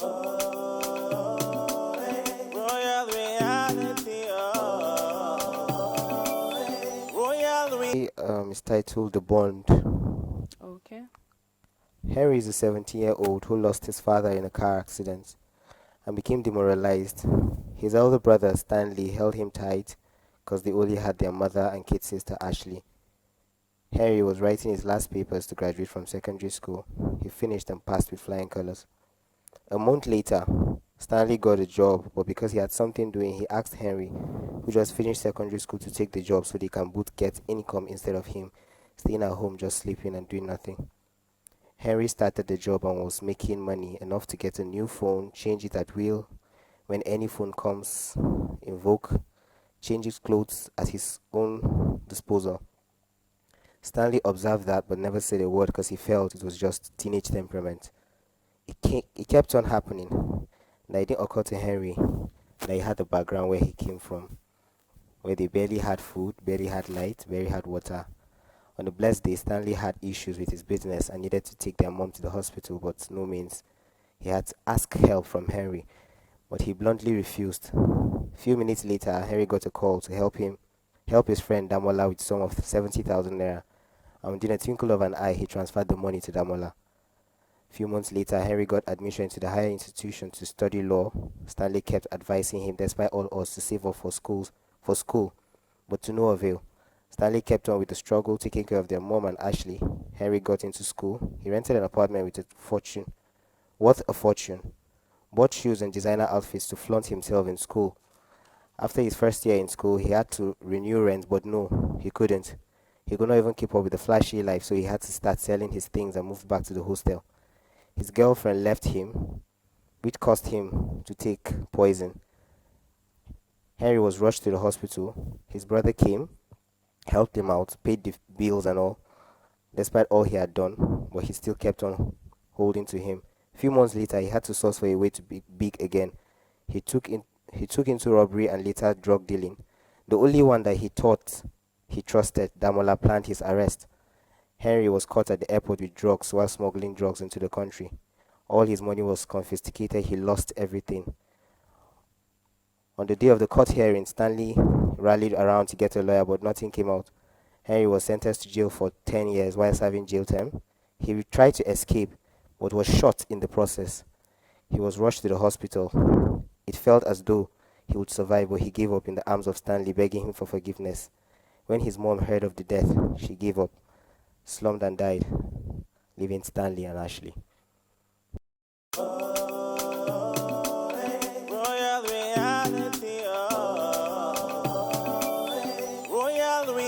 Royal reality. Is titled The Bond. Okay. Harry is a 17-year-old who lost his father in a car accident and became demoralized. His elder brother Stanley held him tight because they only had their mother and kid sister Ashley. Harry was writing his last papers to graduate from secondary school. He finished and passed with flying colors. A month later, Stanley got a job, but because he had something doing, he asked Henry, who just finished secondary school, to take the job so they can both get income instead of him staying at home just sleeping and doing nothing. Henry started the job and was making money enough to get a new phone, change it at will when any phone comes, invoke, change his clothes at his own disposal. Stanley observed that but never said a word because he felt it was just teenage temperament. It kept on happening. Now it didn't occur to Henry that he had the background where he came from, where they barely had food, barely had light, barely had water. On the blessed day, Stanley had issues with his business and needed to take their mom to the hospital, but no means. He had to ask help from Henry, but he bluntly refused. A few minutes later, Henry got a call to help his friend Damola with some of 70,000 naira, and within a twinkle of an eye, he transferred the money to Damola. A few months later, Henry got admission into the higher institution to study law. Stanley kept advising him, despite all odds, to save up for school, but to no avail. Stanley kept on with the struggle, taking care of their mom and Ashley. Henry got into school. He rented an apartment worth a fortune, bought shoes and designer outfits to flaunt himself in school. After his first year in school, he had to renew rent, but no, he couldn't. He could not even keep up with the flashy life, so he had to start selling his things and move back to the hostel. His girlfriend left him, which caused him to take poison. Henry was rushed to the hospital. His brother came, helped him out, paid the bills and all, despite all he had done, but he still kept on holding to him. A few months later, he had to source for a way to be big again. He took into robbery and later drug dealing. The only one that he thought he trusted, Damola, planned his arrest. Henry was caught at the airport with drugs while smuggling drugs into the country. All his money was confiscated. He lost everything. On the day of the court hearing, Stanley rallied around to get a lawyer, but nothing came out. Henry was sentenced to jail for 10 years while serving jail term. He tried to escape, but was shot in the process. He was rushed to the hospital. It felt as though he would survive, but he gave up in the arms of Stanley, begging him for forgiveness. When his mom heard of the death, she gave up, slumped and died, leaving Stanley and Ashley.